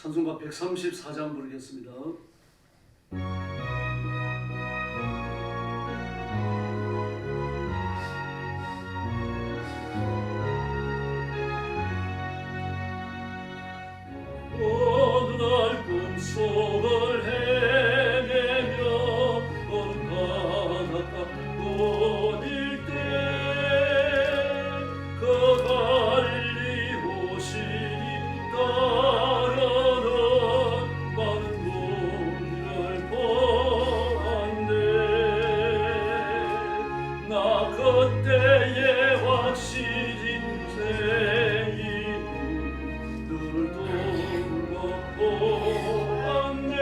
찬송가 134장 부르겠습니다. 어느 날 꿈속을 헤매며 어느 바닷가 떠일 때 그 갈릴리 오시니 따르는 많은 눈을 보았네. 나 그때에 확실히 인생이 눈을 보았네.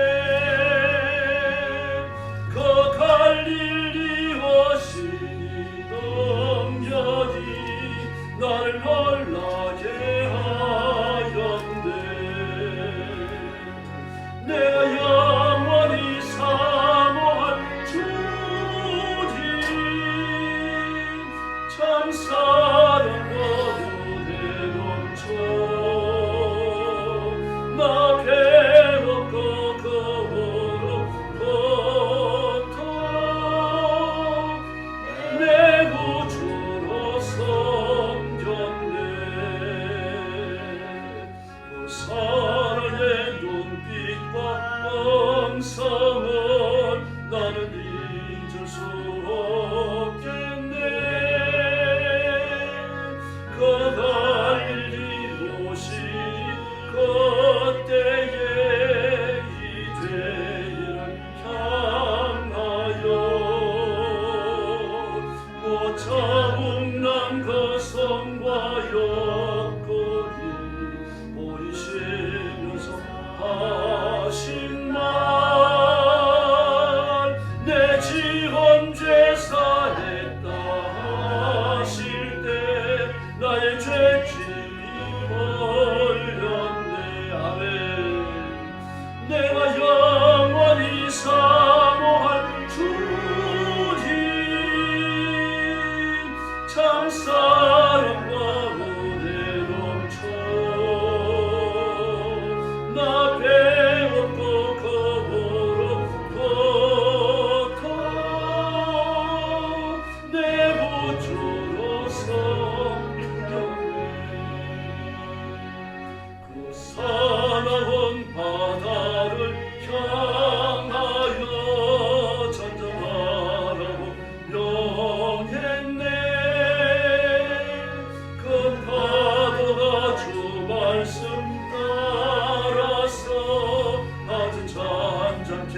그 갈릴리 오시니 넘겨니 나를 놀라게 하였네. 내가 영원히 사모할 주님 참 사랑과 은혜 넘쳐 나 배웠고 그로부터 내 구주로 섬겼네. 그 사랑의 눈빛과 음성을 나는 잊을 수 없겠네. 그 갈릴리 오시니 그때에 이제를 향하여 못 차움난 그 성과 옆구리 보이시면서 하신 말 내 지원 죄사했다 하실 때 나의 죄짐이 걸렸네. 아멘. 내가 영원히 사모할 주님 참 사랑과 은혜 넘쳐 나 배웠고 그로부터 내 구주로 섬겼네. 그 사나운 바다를 향하여 전전하라고 명했네. 그 파도가 주 말씀 따라서 아주 잔잔케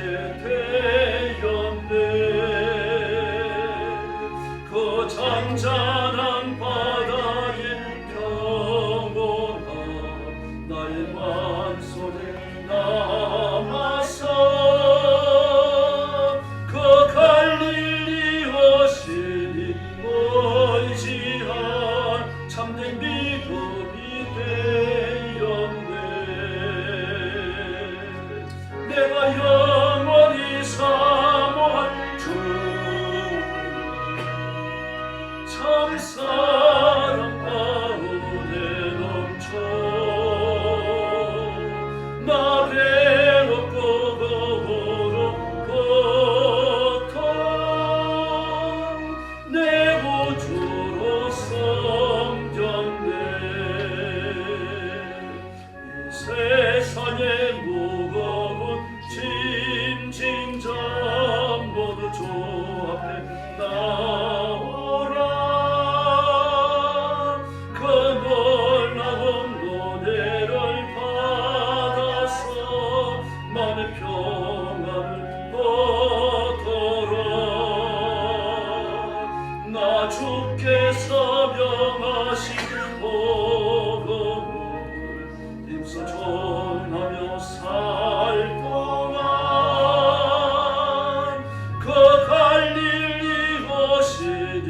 되었네. 그 잔잔한 바다의 평온함 나의 마음속에 남아서 그 갈릴리 오시니 의지한 참된 믿음이 되었네. 내가 영원히 사모할 주 참 사랑과 은혜 넘쳐 나 배웠고 그로부터 내 구주로 섬겼네. 이 세상의 무거운 짐진 점 모두 주 앞에 나오라. 그 놀라운 은혜를 받아서 마음의 평안을 얻어라. 나 주께서 명하신 복음을 힘써 전하며 살 동안 그 갈릴리 오시니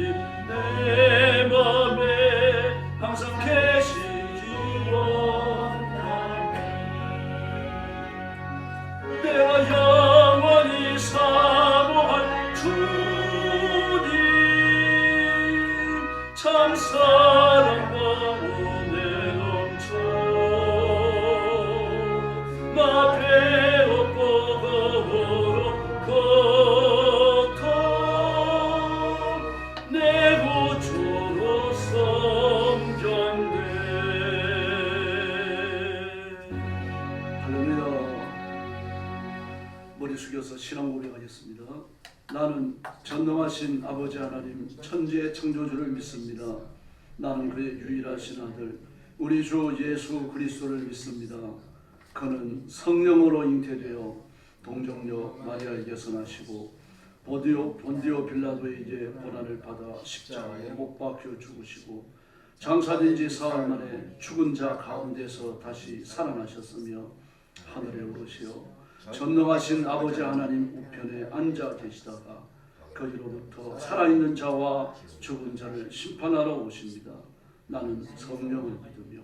숙여서 신앙 고백하겠습니다. 나는 전능하신 아버지 하나님 천지의 창조주를 믿습니다. 나는 그의 유일하신 아들 우리 주 예수 그리스도를 믿습니다. 그는 성령으로 잉태되어 동정녀 마리아에게서 나시고 본디오 빌라도에게 고난을 받아 십자가에 못 박혀 죽으시고 장사된 지 사흘 만에 죽은 자 가운데서 다시 살아나셨으며 하늘에 오르시어 전능하신 아버지 하나님 우편에 앉아 계시다가 거기로부터 살아있는 자와 죽은 자를 심판하러 오십니다. 나는 성령을 믿으며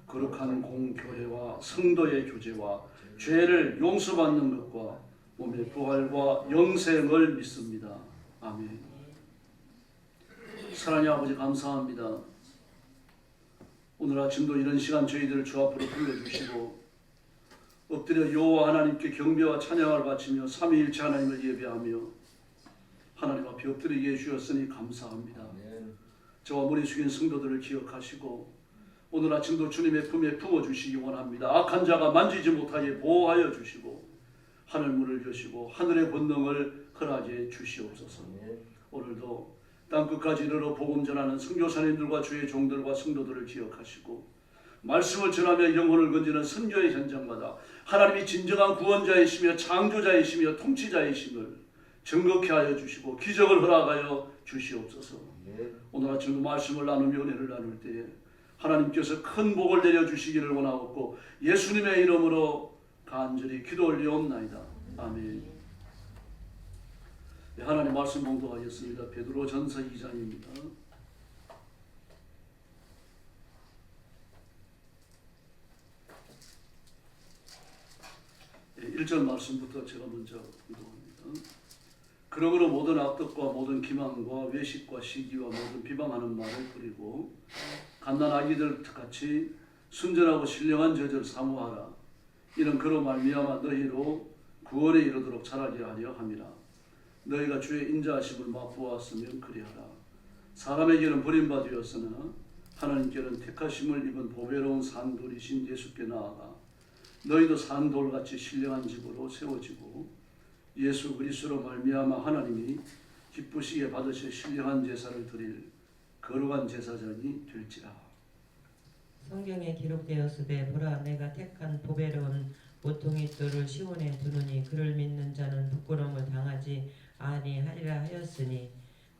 거룩한 공교회와 성도의 교제와 죄를 용서받는 것과 몸의 부활과 영생을 믿습니다. 아멘. 사랑의 아버지 감사합니다. 오늘 아침도 이런 시간 저희들을 주 앞으로 불러주시고 엎드려 여호와 하나님께 경배와 찬양을 바치며 삼위일체 하나님을 예배하며 하나님 앞에 엎드리게 해주셨으니 감사합니다. 저와 머리 숙인 성도들을 기억하시고 오늘 아침도 주님의 품에 품어주시기 원합니다. 악한 자가 만지지 못하게 보호하여 주시고 하늘 문을 여시고 하늘의 권능을 허락해 주시옵소서. 오늘도 땅끝까지 이르러 복음 전하는 선교사님들과 주의 종들과 성도들을 기억하시고 말씀을 전하며 영혼을 건지는 선교의 현장마다 하나님이 진정한 구원자이시며 창조자이시며 통치자이심을 증거케 하여 주시고 기적을 허락하여 주시옵소서. 오늘 아침도 말씀을 나누며 은혜를 나눌 때에 하나님께서 큰 복을 내려주시기를 원하옵고 예수님의 이름으로 간절히 기도 올리옵나이다. 아멘. 네, 하나님 말씀 봉독하겠습니다. 베드로 전서 2장입니다. 1절 말씀부터 제가 먼저 봉독합니다. 그러므로 모든 악독과 모든 기망과 외식과 시기와 모든 비방하는 말을 버리고 갓난 아기들 같이 순전하고 신령한 저절 사모하라. 이는 그로 말미암아 너희로 구원에 이르도록 자라게 하려 함이라. 너희가 주의 인자하심을 맛보았으면 그리하라. 사람에게는 버림받으었으나 하나님께는 택하심을 입은 보배로운 산돌이신 예수께 나아가 너희도 산돌같이 신령한 집으로 세워지고 예수 그리스도로 말미암아 하나님이 기쁘시게 받으실 신령한 제사를 드릴 거룩한 제사장이 될지라. 성경에 기록되었으되 보라 내가 택한 보배로운 모퉁이 돌을 시온에 두느니 그를 믿는 자는 부끄러움을 당하지 아니하리라 하였으니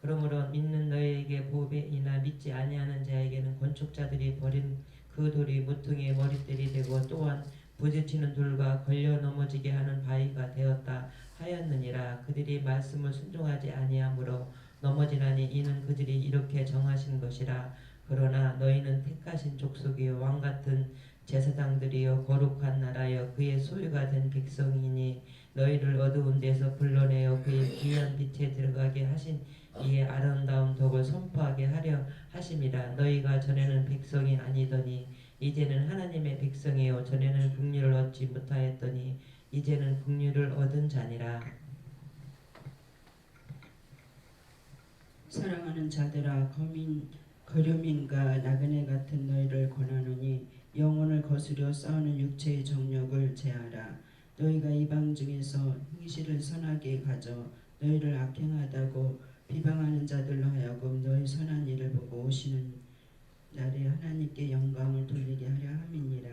그러므로 믿는 너희에게 보배이나 믿지 아니하는 자에게는 건축자들이 버린 그 돌이 모퉁이의 머리들이 되고 또한 부딪히는 돌과 걸려 넘어지게 하는 바위가 되었다 하였느니라. 그들이 말씀을 순종하지 아니하므로 넘어지나니 이는 그들이 이렇게 정하신 것이라. 그러나 너희는 택하신 족속이요 왕같은 제사장들이요 거룩한 나라여 그의 소유가 된 백성이니 너희를 어두운 데서 불러내어 그의 귀한 빛에 들어가게 하신 이의 아름다운 덕을 선포하게 하려 하심이라. 너희가 전에는 백성이 아니더니 이제는 하나님의 백성이요 전에는 긍휼을 얻지 못하였더니 이제는 긍휼을 얻은 자니라. 사랑하는 자들아 거류민과 나그네 같은 너희를 권하노니 영혼을 거스려 싸우는 육체의 정욕을 제하라. 너희가 이방 중에서 행실을 선하게 가져 너희를 악행하다고 비방하는 자들로 하여금 너희 선한 일을 보고 오시는 날에 하나님께 영광을 돌리게 하려 함이니라.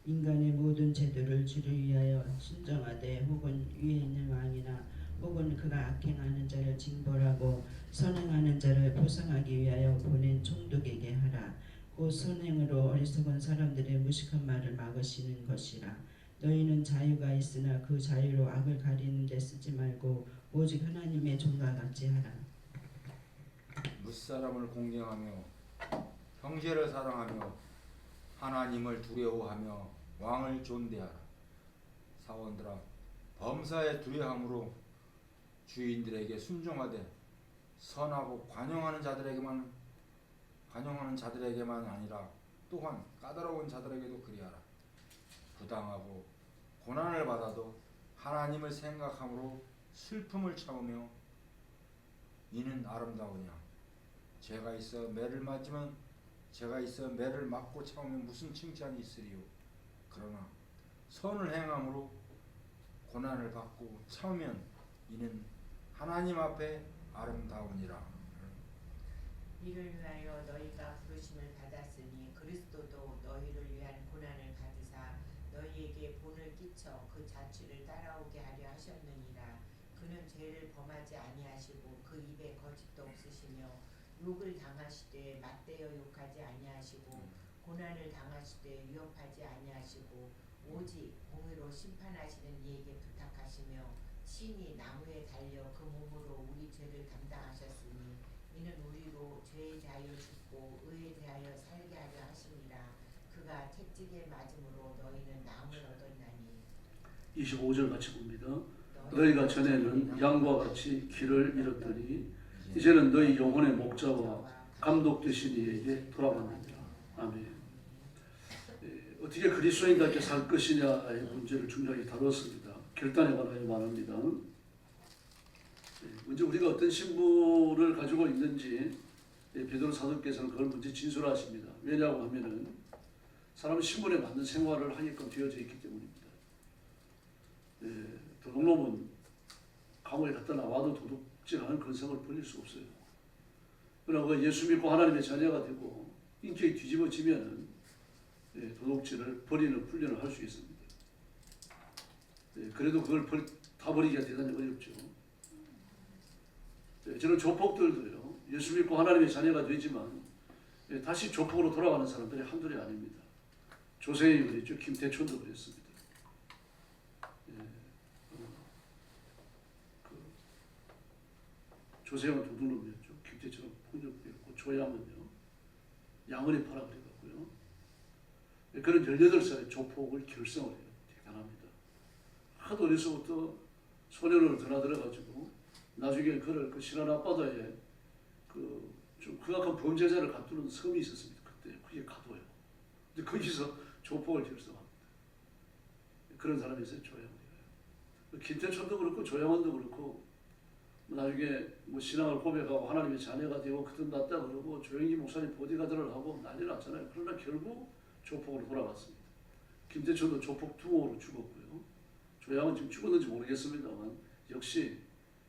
인간의 모든 제도를 주를 위하여 순정하되 혹은 위에 있는 왕이나 혹은 그가 악행하는 자를 징벌하고 선행하는 자를 보상하기 위하여 보낸 총독에게 하라. 곧 선행으로 어리석은 사람들의 무식한 말을 막으시는 것이라. 너희는 자유가 있으나 그 자유로 악을 가리는 데 쓰지 말고 오직 하나님의 종과 같이 하라. 무사람을 공경하며 형제를 사랑하며 하나님을 두려워하며 왕을 존대하라. 사원들아 범사에 두려함으로 주인들에게 순종하되 선하고 관용하는 자들에게만 아니라 또한 까다로운 자들에게도 그리하라. 부당하고 고난을 받아도 하나님을 생각함으로 슬픔을 참으며 이는 아름다우냐. 죄가 있어 매를 맞고 참으면 무슨 칭찬이 있으리요. 그러나 선을 행함으로 고난을 받고 참으면 이는 하나님 앞에 아름다우니라. 이를 위하여 너희가 부르심을 받았으니 그리스도도 너희를 위한 고난을 받으사 너희에게 본을 끼쳐 그 자취를 따라오게 하려 하셨느니라. 그는 죄를 범하지 아니하시고 그 입에 거짓도 없으시며 욕을 당하시되 맞대어 욕하지 아니하시고 고난을 당하시되 위협하지 아니하시고 오직 공의로 심판하시는 이에게 부탁하시며 친히 나무에 달려 그 몸으로 우리 죄를 담당하셨으니 이는 우리로 죄에 대하여 죽고 의에 대하여 살게 하려 하심이라. 그가 채찍에 맞음으로 너희는 나음을 얻었나니. 25절 같이 봅니다. 너희가 전에는 양과 같이 길을 잃었더니 이제는 너희 영혼의 목자와 감독 되신 이에게 돌아왔느니라. 아멘. 어떻게 그리스도인답게 살 것이냐의 문제를 중요하게 다뤘습니다. 결단에 관하여 말합니다. 먼저 우리가 어떤 신분을 가지고 있는지 베드로 사도께서는 그걸 먼저 진술하십니다. 왜냐고 하면은 사람은 신분에 맞는 생활을 하게끔 되어져 있기 때문입니다. 도둑놈은 감옥에 갔다 나와도 도둑질하는 그런 생활을 벌릴 수 없어요. 그러나 그 예수 믿고 하나님의 자녀가 되고 인격이 뒤집어지면은 도둑질을 버리는 훈련을 할 수 있습니다. 그래도 그걸 다 버리기가 대단히 어렵죠. 저는 조폭들도요, 예수 믿고 하나님의 자녀가 되지만 다시 조폭으로 돌아가는 사람들이 한둘이 아닙니다. 조세희 그랬죠. 김태촌도 그랬습니다. 조세희는 도둑놈이었죠. 김태촌은 폭력배였고 조양은요 양은이 팔아 그래갖고요. 그런 18살의 조폭을 결성을 해요. 대단합니다. 하도 어려서부터 소년으로 드나들어가지고 나중에 그를 그 신안 앞바다에 그 좀 극악한 범죄자를 갖두는 섬이 있었습니다. 그때 그게 가도예요. 근데 거기서 조폭을 결성합니다. 그런 사람이 있어요. 조양원이에요. 김태천도 그렇고 조양원도 그렇고 나중에 뭐 신앙을 고백하고 하나님의 자녀가 되고 거듭났다 그러고 조영기 목사님 보디가드를 하고 난리 났잖아요. 그러나 결국 조폭으로 돌아갔습니다. 김태천도 조폭 투호로 죽었고요. 조양은 지금 죽었는지 모르겠습니다만 역시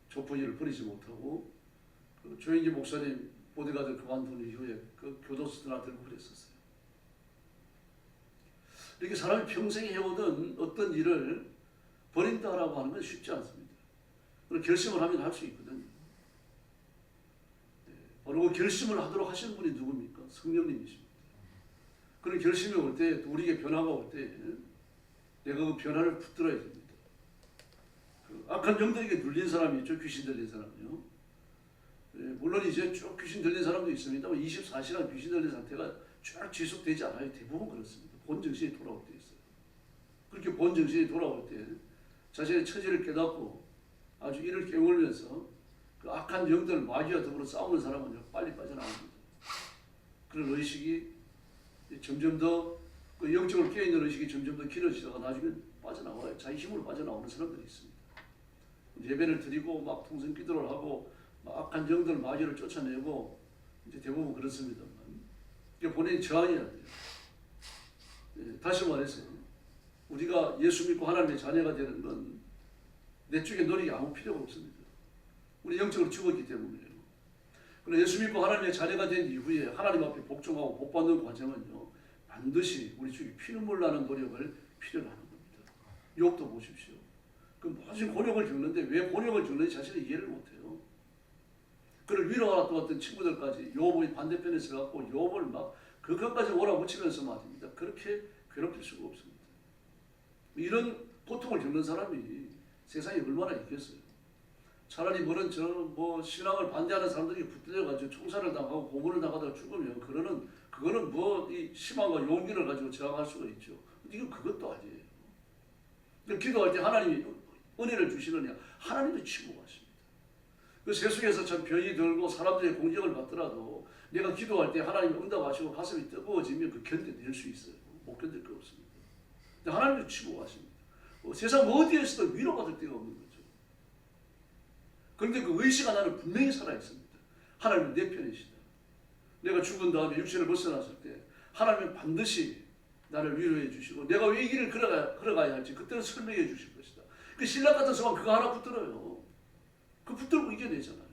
조폭 일을 버리지 못하고 그 조영기 목사님 보디가드 그만둔 이후에 그 교도소들한테 들고 그랬었어요. 이렇게 사람이 평생 해오던 어떤 일을 버린다라고 하는 건 쉽지 않습니다. 그리고 결심을 하면 할 수 있거든요. 바로 그 결심을 하도록 하시는 분이 누굽니까? 성령님이십니다. 그런 결심이 올 때, 또 우리에게 변화가 올 때, 내가 그 변화를 붙들어야 됩니다. 그 악한 영들에게 눌린 사람이 있죠. 귀신 들린 사람이요. 물론 이제 쭉 귀신 들린 사람도 있습니다. 24시간 귀신 들린 상태가 쭉 지속되지 않아요. 대부분 그렇습니다. 본정신이 돌아올 때 있어요. 그렇게 본정신이 돌아올 때 자신의 처지를 깨닫고 아주 이를 깨물면서 그 악한 영들 마귀와 더불어 싸우는 사람은 빨리 빠져나옵니다. 그런 의식이 점점 더 그 영적으로 깨어있는 의식이 점점 더 길어지다가 나중에 빠져나와요. 자기 힘으로 빠져나오는 사람들이 있습니다. 예배를 드리고 막 통성 기도를 하고 막 악한 영들 마귀를 쫓아내고 이제 대부분 그렇습니다만 본인이 저항해야 돼요. 다시 말해서 우리가 예수 믿고 하나님의 자녀가 되는 건 내 쪽에 노력이 아무 필요가 없습니다. 우리 영적으로 죽었기 때문에요. 그러나 예수 믿고 하나님의 자녀가 된 이후에 하나님 앞에 복종하고 복받는 과정은요 반드시 우리 쪽에 피눈물 나는 노력을 필요로 하는 겁니다. 욕도 보십시오. 그 무슨 곤욕을 겪는데 왜 곤욕을 겪는지 자신은 이해를 못해요. 그를 위로하러 왔던 친구들까지 욥의 반대편에 서갖고 욥을 막 그것까지 몰아붙이면서 말입니다. 그렇게 괴롭힐 수가 없습니다. 이런 고통을 겪는 사람이 세상에 얼마나 있겠어요. 차라리 뭐는 뭐 신앙을 반대하는 사람들이 붙들려가지고 총살을 당하고 고문을 당하다가 죽으면 그거는 뭐 이 희망과 용기를 가지고 저항할 수가 있죠. 이건 그것도 아니에요. 기도할 때 하나님이 은혜를 주시느냐? 하나님도 치고가십니다. 그 세속에서 참 병이 들고 사람들의 공격을 받더라도 내가 기도할 때 하나님이 응답하시고 가슴이 뜨거워지면 그 견뎌낼 수 있어요. 못 견딜 거 없습니다. 근데 하나님도 치고 가십니다. 세상 어디에서도 위로받을 데가 없는 거죠. 그런데 그 의식 하나는 분명히 살아있습니다. 하나님은 내 편이시다. 내가 죽은 다음에 육신을 벗어났을 때 하나님은 반드시 나를 위로해 주시고 내가 왜 이 길을 걸어가야 할지 그때는 설명해 주실 것이다. 그 신랑 같은 사람 그거 하나 붙들어요. 그 붙들고 이겨내잖아요.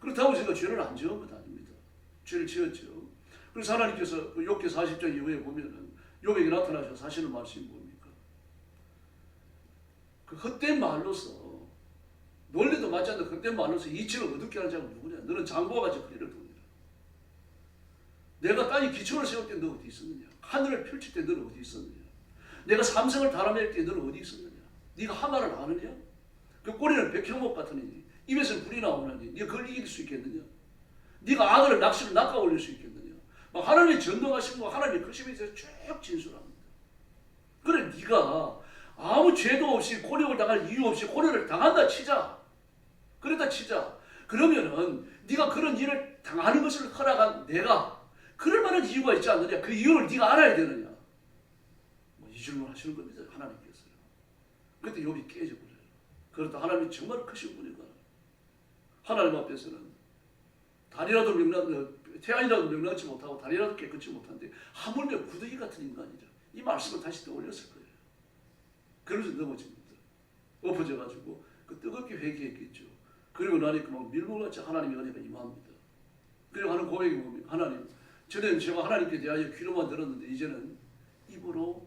그렇다고 제가 죄를 안 지은 것 아닙니다. 죄를 지었죠. 그래서 하나님께서 그 욥기 40장 이후에 보면은 욥에게 나타나셔서 하시는 말씀이 뭡니까? 그 헛된 말로서 논리도 맞지 않는 헛된 말로서 이치를 어둡게 하는 자가 누구냐? 너는 장보와 같이 허리를 두느니라. 내가 땅에 기초를 세울 때 너 어디 있었느냐? 하늘을 펼칠 때 너는 어디 있었느냐? 내가 삼성을 달아낼 때 너는 어디 있었느냐? 네가 하마를 아느냐? 그 꼬리는 백형목 같으니 입에서 불이 나오느니 네가 그걸 이길 수 있겠느냐? 네가 악을 낚시를 낚아 올릴 수 있겠느냐? 막 하나님이 전능하신 거 하나님의 크심에 대해서 쭉 진술합니다. 그래 네가 아무 죄도 없이 고력을 당할 이유 없이 고력을 당한다 치자. 그러다 치자. 그러면은 네가 그런 일을 당하는 것을 허락한 내가 그럴 만한 이유가 있지 않느냐? 그 이유를 네가 알아야 되느냐? 뭐 이 질문 하시는 겁니다. 하나님께서요. 그때 욥이 깨져버려요. 그렇다 하나님이 정말 크신 분이다. 하나님 앞에서는 달이라도 태양이라도 명랑치 못하고 달이라도 깨끗이 못한데 하물며 구더기 같은 인간이죠. 이 말씀을 다시 떠올렸을 거예요. 그러면서 넘어집니다. 엎어져가지고 그 뜨겁게 회개했겠죠. 그리고 나니까 막 밀물같이 하나님의 은혜가 임합니다. 그리고 하는 고백이 뭡니까? 하나님, 전에는 제가 하나님께 대하여 귀로만 들었는데 이제는 입으로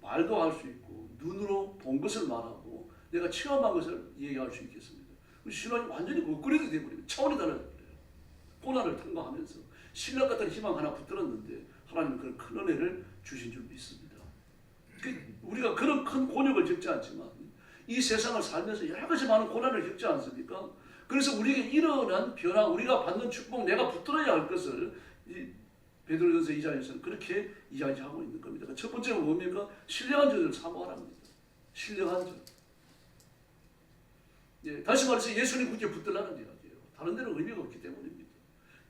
말도 할 수 있고 눈으로 본 것을 말하고 내가 체험한 것을 얘기할 수 있겠습니다. 신앙이 완전히 업그레이드 되어버리면 차원이 달라져버려요. 고난을 통과하면서 신랑 같은 희망 하나 붙들었는데 하나님은 그런 큰 은혜를 주신 줄 믿습니다. 우리가 그런 큰 곤욕을 겪지 않지만 이 세상을 살면서 여러 가지 많은 고난을 겪지 않습니까? 그래서 우리에게 일어난 변화, 우리가 받는 축복, 내가 붙들어야 할 것을 이 베드로전서 2장에서는 그렇게 이야기하고 있는 겁니다. 첫 번째가 뭡니까? 신령한 자를 사모하랍니다. 신령한 자. 예, 다시 말해서 예수님 굳게 붙들라는 이야기예요. 다른 데는 의미가 없기 때문입니다.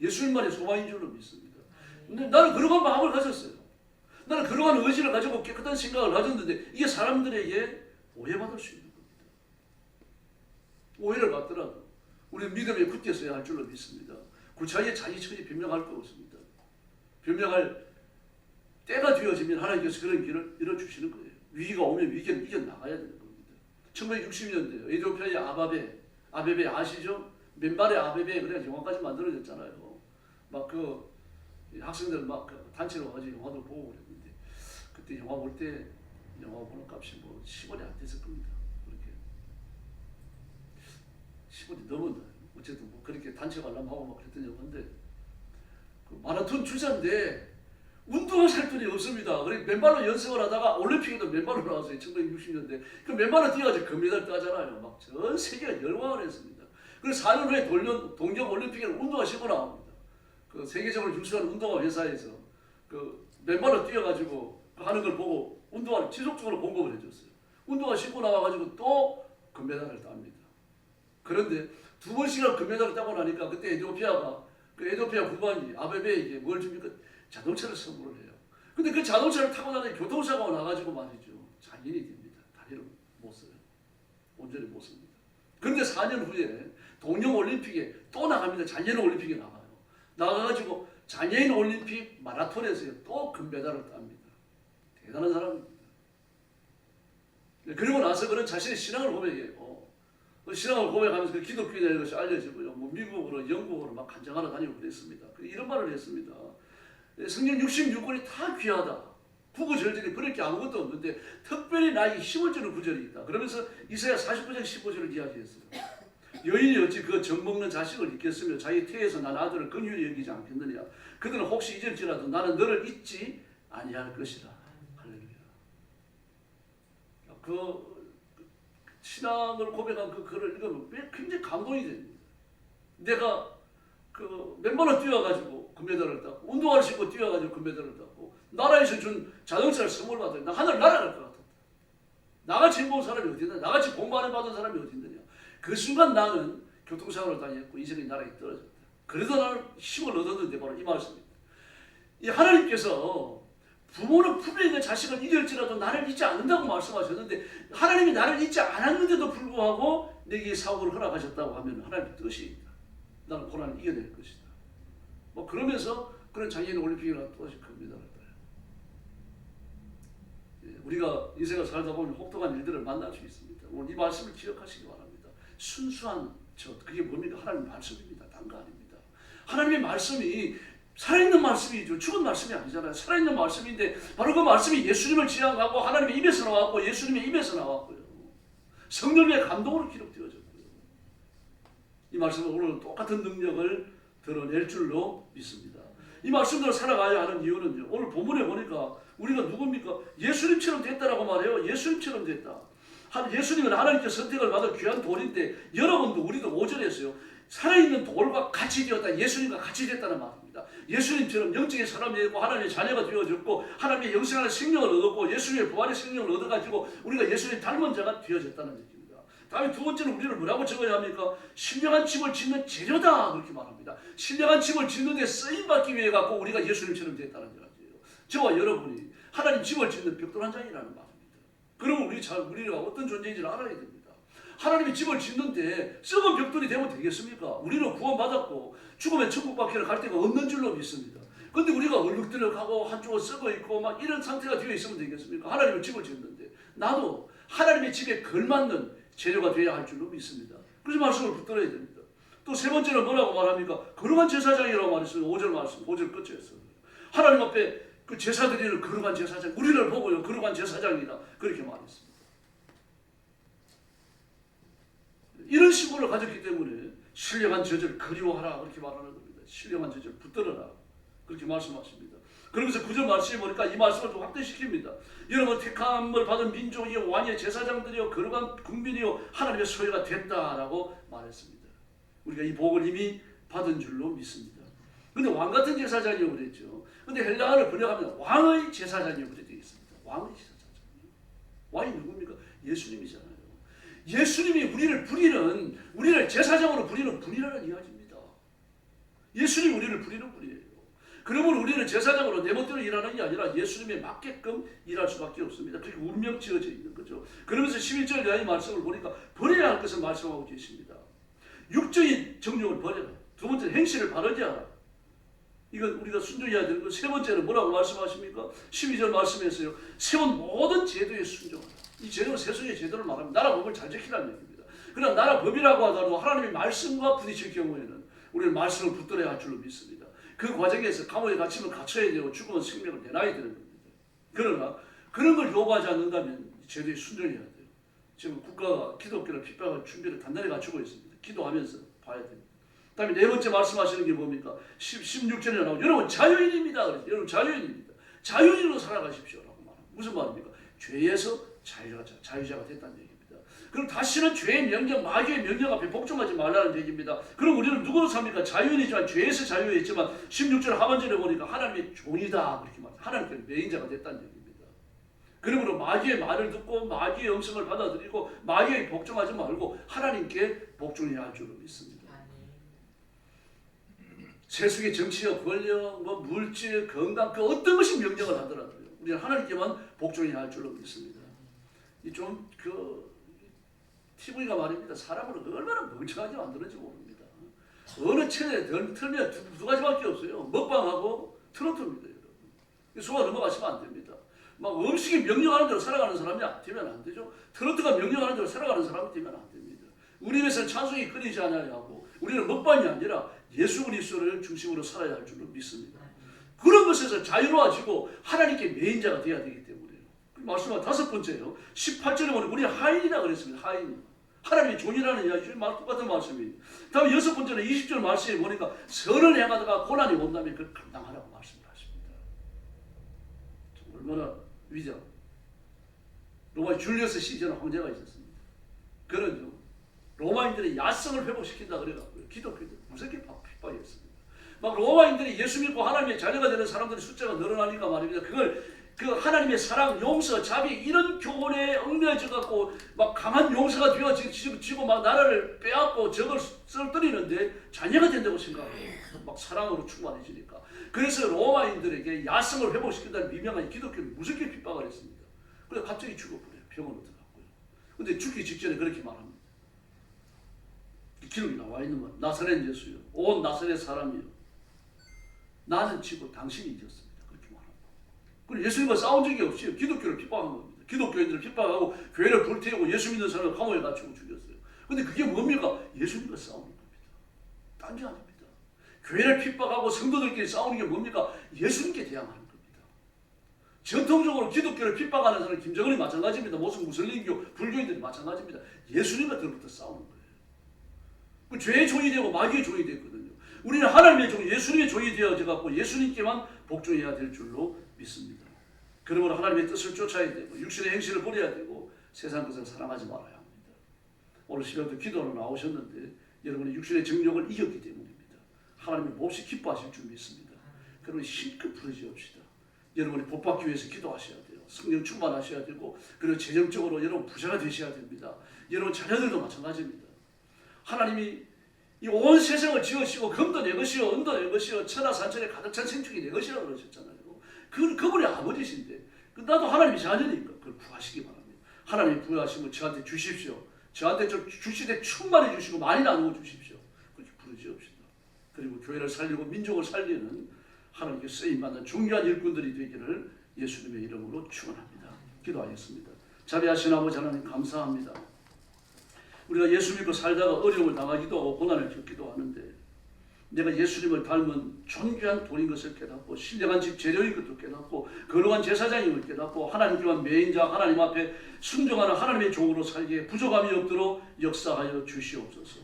예수님만의 소망인 줄로 믿습니다. 근데 나는 그러한 마음을 가졌어요. 나는 그러한 의지를 가지고 깨끗한 생각을 가졌는데 이게 사람들에게 오해받을 수 있는 겁니다. 오해를 받더라도 우리는 믿음에 굳게 서야 할 줄로 믿습니다. 구차하게 자기 처지 변명할 거 없습니다. 변명할 때가 되어지면 하나님께서 그런 길을 열어주시는 거예요. 위기가 오면 위기는 이겨나가야 되는 겁니다. 1960년대 에티오피아의 아베베 아시죠? 맨발의 아베베 그래야 영화까지 만들어졌잖아요. 막 그 학생들 막 그 단체로 가지고 영화도 보고 그랬는데 그때 영화 볼 때 영화 보는 값이 뭐 10원이 안 됐을 겁니다. 그렇게 10원이 넘었나요? 어쨌든 뭐 그렇게 단체 관람하고 막 그랬던 영화인데 그 마라톤 주자인데 운동할 살 돈이 없습니다. 그래 맨발로 연습을 하다가 올림픽에도 맨발로 나왔어요. 1960년대. 그 맨발로 뛰어가지고 금메달 따잖아요. 막 전 세계가 열광을 했습니다. 그래서 4년 후에 동경 올림픽에 운동화 신고 나옵니다. 그 세계적으로 유수한 운동화 회사에서 그 맨발로 뛰어가지고 하는 걸 보고 운동화를 지속적으로 공급을 해줬어요. 운동화 신고 나와가지고 또 금메달을 땁니다. 그런데 두 번씩이나 금메달을 따고 나니까 그때 에티오피아 국왕이 아베베에게 뭘 줍니까? 자동차를 선물을 해요. 근데 그 자동차를 타고 나니 교통사고가 나가지고 말이죠. 장인이 됩니다. 다리를 못 써요. 온전히 못 씁니다. 그런데 4년 후에 동경 올림픽에 또 나갑니다. 장애인 올림픽에 나가요. 나가가지고 장애인 올림픽 마라톤에서요 또 금메달을 땁니다. 대단한 사람입니다. 그리고 나서 그런 자신의 신앙을 고백해요. 신앙을 고백하면서 그 기독교인이라는 것이 알려지고요. 뭐 미국으로 영국으로 막 간증하러 다니고 그랬습니다. 이런 말을 했습니다. 성경 66권이 다 귀하다. 구구절절히 버릴 게 아무것도 없는데 특별히 나에게 힘을 주는 구절이 있다. 그러면서 이사야 49장 15절을 이야기했어요. 여인이 어찌 그 젖먹는 자식을 잊겠으며 자기 태에서 난 아들을 긍휼히 여기지 않겠느냐. 그들은 혹시 잊을지라도 나는 너를 잊지 아니할 것이라. 할렐루야. 그 신앙을 고백한 그 글을 읽으면 굉장히 감동이 됩니다. 내가 그 맨발로 뛰어가지고 금메달을 땄고 운동화를 신고 뛰어가지고 금메달을 땄고 나라에서 준 자동차를 선물 받았는데 나 하늘 날아갈 것 같았다. 나같이 행복한 사람이 어디 있느냐. 나같이 공부 안 해받은 사람이 어디 있느냐. 그 순간 나는 교통사고를 당했고 인생의 나락에 떨어졌다. 그래도 나는 힘을 얻었는데 바로 이 말씀입니다. 이 하나님께서 부모는 품에 있는 자식을 잊을지라도 나를 잊지 않는다고 말씀하셨는데 하나님이 나를 잊지 않았는데도 불구하고 내게 사고를 허락하셨다고 하면 하나님의 뜻이 있다. 나는 고난을 이겨낼 것이다. 뭐 그러면서 그런 장애인 올림픽이나 또다시 금메달을 따요. 우리가 인생을 살다 보면 혹독한 일들을 만날 수 있습니다. 오늘 이 말씀을 기억하시기 바랍니다. 순수한 그게 뭡니까? 하나님의 말씀입니다. 딴 거 아닙니다. 하나님의 말씀이 살아있는 말씀이죠. 죽은 말씀이 아니잖아요. 살아있는 말씀인데 바로 그 말씀이 예수님을 지향하고 하나님의 입에서 나왔고 예수님의 입에서 나왔고요. 성령의 감동으로 기록되어졌고요. 이 말씀은 오늘 똑같은 능력을 드러낼 줄로 믿습니다. 이 말씀대로 살아가야 하는 이유는요. 오늘 본문에 보니까 우리가 누굽니까? 예수님처럼 됐다라고 말해요. 예수님처럼 됐다. 예수님은 하나님께 선택을 받아 귀한 돌인데 여러분도 우리도 5절에서요. 살아있는 돌과 같이 되었다. 예수님과 같이 됐다는 말입니다. 예수님처럼 영적인 사람이 되고 하나님의 자녀가 되어졌고 하나님의 영생하는 생명을 얻었고 예수님의 부활의 생명을 얻어가지고 우리가 예수님 닮은 자가 되어졌다는 얘기입니다. 다음에 두 번째는 우리를 뭐라고 적어야 합니까? 신령한 집을 짓는 재료다 그렇게 말합니다. 신령한 집을 짓는 데 쓰임받기 위해 갖고 우리가 예수님처럼 됐다는 얘기예요. 저와 여러분이 하나님 집을 짓는 벽돌 한 장이라는 말입니다. 그러면 우리가 어떤 존재인지를 알아야 됩니다. 하나님이 집을 짓는데 썩은 벽돌이 되면 되겠습니까? 우리는 구원받았고 죽으면 천국밖에 갈 데가 없는 줄로 믿습니다. 근데 우리가 얼룩덜룩하고 한쪽은 썩어 있고 막 이런 상태가 되어 있으면 되겠습니까? 하나님은 집을 짓는데 나도 하나님의 집에 걸맞는 재료가 되어야 할 줄로 믿습니다. 그래서 말씀을 붙들어야 됩니다. 또 세 번째는 뭐라고 말합니까? 거룩한 제사장이라고 말했어요. 5절 말씀, 5절 끝에서. 하나님 앞에 그 제사 드리는 거룩한 제사장, 우리를 보고요. 거룩한 제사장이다. 그렇게 말했습니다. 이런 신분을 가졌기 때문에 신령한 저절 그리워하라 그렇게 말하는 겁니다. 신령한 저절 붙들어라 그렇게 말씀하십니다. 그러면서 9절 말씀에 보니까 이 말씀을 또 확대시킵니다. 여러분 택함을 받은 민족이요 왕의 제사장들이요 거룩한 국민이요 하나님의 소유가 됐다라고 말했습니다. 우리가 이 복을 이미 받은 줄로 믿습니다. 근데 왕 같은 제사장이라고 그랬죠. 근데 헬라어를 번역하면 왕의 제사장이라고 되어 있습니다. 왕의 제사장. 왕이 누굽니까? 예수님이잖아요. 예수님이 우리를 제사장으로 부리는 분이라는 이야기입니다. 예수님이 우리를 부리는 분이에요. 그러면 우리는 제사장으로 내 멋대로 일하는 게 아니라 예수님에 맞게끔 일할 수밖에 없습니다. 그렇게 운명 지어져 있는 거죠. 그러면서 11절 이하의 말씀을 보니까 버려야 할 것을 말씀하고 계십니다. 육적인 정욕을 버려라. 두 번째는 행실을 바르지 않아. 이건 우리가 순종해야 되는 거. 세 번째는 뭐라고 말씀하십니까? 12절 말씀에서요. 세운 모든 제도에 순종하라. 이 제도는 세속의 제도를 말합니다. 나라 법을 잘 지키라는 얘기입니다. 그러나 나라 법이라고 하더라도 하나님의 말씀과 부딪힐 경우에는 우리는 말씀을 붙들어야 할 줄로 믿습니다. 그 과정에서 감옥에 갇히면 갇혀야 되고 죽으면 생명을 내놔야 되는 겁니다. 그러나 그런 걸 요구하지 않는다면 제도에 순종해야 돼요. 지금 국가가 기독교를 핍박할 준비를 단단히 갖추고 있습니다. 기도하면서 봐야 됩니다. 다음에 네 번째 말씀하시는 게 뭡니까? 16절에 나오죠. 여러분 자유인입니다. 그래서 여러분 자유인입니다. 자유인으로 살아가십시오라고 말합니다. 무슨 말입니까? 죄에서 자유자가 됐다는 얘기입니다. 그럼 다시는 죄의 명령, 마귀의 명령 앞에 복종하지 말라는 얘기입니다. 그럼 우리는 누구로 삽니까? 자유인이지만 죄에서 자유했지만 16절 하반절에 보니까 하나님의 종이다 그렇게 말합니다. 하나님께 매인자가 됐다는 얘기입니다. 그러므로 마귀의 말을 듣고 마귀의 음성을 받아들이고 마귀에 복종하지 말고 하나님께 복종해야 할 줄로 믿습니다. 세속의 정치와 권력, 물질, 건강 그 어떤 것이 명령을 하더라도요. 우리는 하나님께만 복종해야 할 줄로 믿습니다. TV가 말입니다. 사람을 얼마나 멍청하게 만드는지 모릅니다. 어느 채널에 틀면 두 가지밖에 없어요. 먹방하고 트로트입니다. 속아 넘어가시면 안 됩니다. 막 음식이 명령하는 대로 살아가는 사람이 되면 안 되죠. 트로트가 명령하는 대로 살아가는 사람이 되면 안 됩니다. 우리 입에서는 찬송이 끊이지 않아야 하고 우리는 먹방이 아니라 예수 그리스도를 중심으로 살아야 할 줄로 믿습니다. 그런 것에서 자유로워지고 하나님께 매인자가 되어야 되기 때문에요. 말씀은 다섯 번째요. 18절에 보면 우리 하인이라 그랬습니다. 하인. 하나님의 종이라는 이야기죠. 똑같은 말씀이에요. 다음 여섯 번째는 20절 말씀에 보니까 선을 행하다가 고난이 온다면 그걸 감당하라고 말씀을 하십니다. 얼마나 위대한. 로마 줄리어스 시저는 황제가 있었습니다. 그는 로마인들의 야성을 회복시킨다 그래가지고 기독교들 무섭게 핍박했습니다. 막 로마인들이 예수 믿고 하나님의 자녀가 되는 사람들의 숫자가 늘어나니까 말입니다. 그걸 그 하나님의 사랑, 용서, 자비 이런 교훈에 얽매여져 갖고 막 강한 용서가 되어지고 막 나라를 빼앗고 적을 썰뜨리는데 자녀가 된다고 생각해요. 막 사랑으로 충만해지니까. 그래서 로마인들에게 야성을 회복시킨다는 미명한 기독교를 무섭게 핍박을 했습니다. 그래서 갑자기 죽어버려요. 병원으로 들어갔고요. 근데 죽기 직전에 그렇게 말합니다. 기록이 나와 있는 건 나사렛 예수요. 온 나사렛 사람이요. 나는 지고 당신이 이겼습니다. 그렇게 말합니다. 그리고 예수님과 싸운 적이 없어요. 기독교를 핍박한 겁니다. 기독교인들을 핍박하고 교회를 불태우고 예수 믿는 사람을 감옥에 갇히고 죽였어요. 근데 그게 뭡니까? 예수님과 싸우는 겁니다. 딴 게 아닙니다. 교회를 핍박하고 성도들끼리 싸우는 게 뭡니까? 예수님께 대항하는 겁니다. 전통적으로 기독교를 핍박하는 사람은 김정은이 마찬가지입니다. 무슨 무슬림교, 불교인들이 마찬가지입니다. 예수님과 들부터 싸우는 거예요. 그 죄의 종이 되고 마귀의 종이 됐거든요. 우리는 하나님의 종, 예수님의 종이 되어져 갖고 예수님께만 복종해야 될 줄로 믿습니다. 그러므로 하나님의 뜻을 쫓아야 되고 육신의 행실을 버려야 되고 세상 것을 사랑하지 말아야 합니다. 오늘 시간도 기도로 나오셨는데 여러분이 육신의 정욕을 이겼기 때문입니다. 하나님이 몹시 기뻐하실 줄 믿습니다. 그러면 힘껏 부르짖읍시다. 여러분이 복받기 위해서 기도하셔야 돼요. 성령 충만하셔야 되고 그리고 재정적으로 여러분 부자가 되셔야 됩니다. 여러분 자녀들도 마찬가지입니다. 하나님이 이 온 세상을 지으시고 금도 내 것이요 은도 내 것이요 천하 산천에 가득 찬 생축이 내 것이라고 그러셨잖아요. 그분이 아버지신데 나도 하나님이 자녀니까 그걸 구하시기 바랍니다. 하나님이 부여하시면 저한테 주십시오. 저한테 좀 주시되 충만히 주시고 많이 나누어 주십시오. 그렇게 부르짖읍시다. 그리고 교회를 살리고 민족을 살리는 하나님께 쓰임받는 중요한 일꾼들이 되기를 예수님의 이름으로 축원합니다. 기도하겠습니다. 자비하신 아버지 하나님 감사합니다. 우리가 예수 믿고 살다가 어려움을 당하기도 하고 고난을 겪기도 하는데 내가 예수님을 닮은 존귀한 돈인 것을 깨닫고 신령한 집 재료인 것도 깨닫고 거룩한 제사장임을 깨닫고 하나님께만 매인자 하나님 앞에 순종하는 하나님의 종으로 살기에 부족함이 없도록 역사하여 주시옵소서.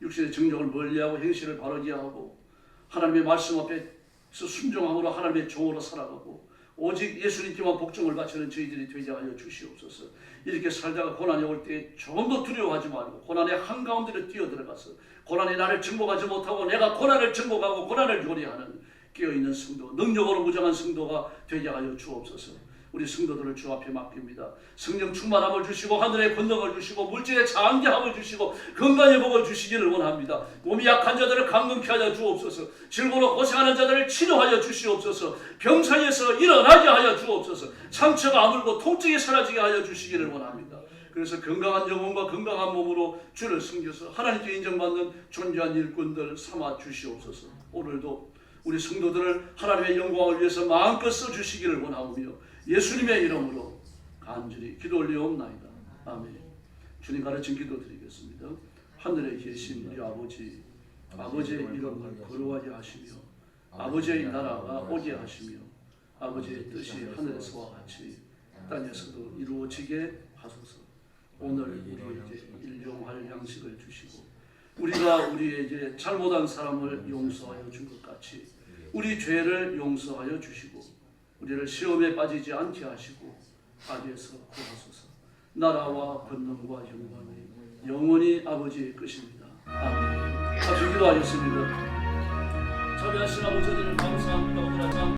육신의 정욕을 멀리하고 행실을 바르게 하고 하나님의 말씀 앞에서 순종함으로 하나님의 종으로 살아가고 오직 예수님께만 복종을 바치는 저희들이 되게 하여 주시옵소서. 이렇게 살다가 고난이 올 때 조금도 두려워하지 말고 고난의 한가운데로 뛰어들어가서 고난이 나를 정복하지 못하고 내가 고난을 정복하고 고난을 요리하는 깨어있는 성도, 능력으로 무장한 성도가 되게 하여 주옵소서. 우리 성도들을 주 앞에 맡깁니다. 성령 충만함을 주시고 하늘의 권능을 주시고 물질의 장대함을 주시고 건강의 복을 주시기를 원합니다. 몸이 약한 자들을 강건케 하여 주옵소서. 즐거워 고생하는 자들을 치료하여 주시옵소서. 병상에서 일어나게 하여 주옵소서. 상처가 아물고 통증이 사라지게 하여 주시기를 원합니다. 그래서 건강한 영혼과 건강한 몸으로 주를 섬겨서 하나님께 인정받는 존귀한 일꾼들 삼아 주시옵소서. 오늘도 우리 성도들을 하나님의 영광을 위해서 마음껏 써주시기를 원하오며 예수님의 이름으로 간절히 기도 올리옵나이다. 아멘. 주님 가르친 기도 드리겠습니다. 하늘에 계신 우리 아버지, 아버지의 이름을 거룩하게 하시며 아버지의 나라가 오게 하시며 아버지의 뜻이 하늘에서와 같이 땅에서도 이루어지게 하소서. 오늘 우리에게 일용할 양식을 주시고 우리가 우리에게 잘못한 사람을 용서하여 준 것 같이 우리 죄를 용서하여 주시고 우리를 시험에 빠지지 않게 하시고 악에서 구하소서. 나라와 권능과 영광이 영원히 아버지의 것입니다. 아멘. 같이 기도하겠습니다. 자비하신 아버지를 감사합니다. 오늘 아침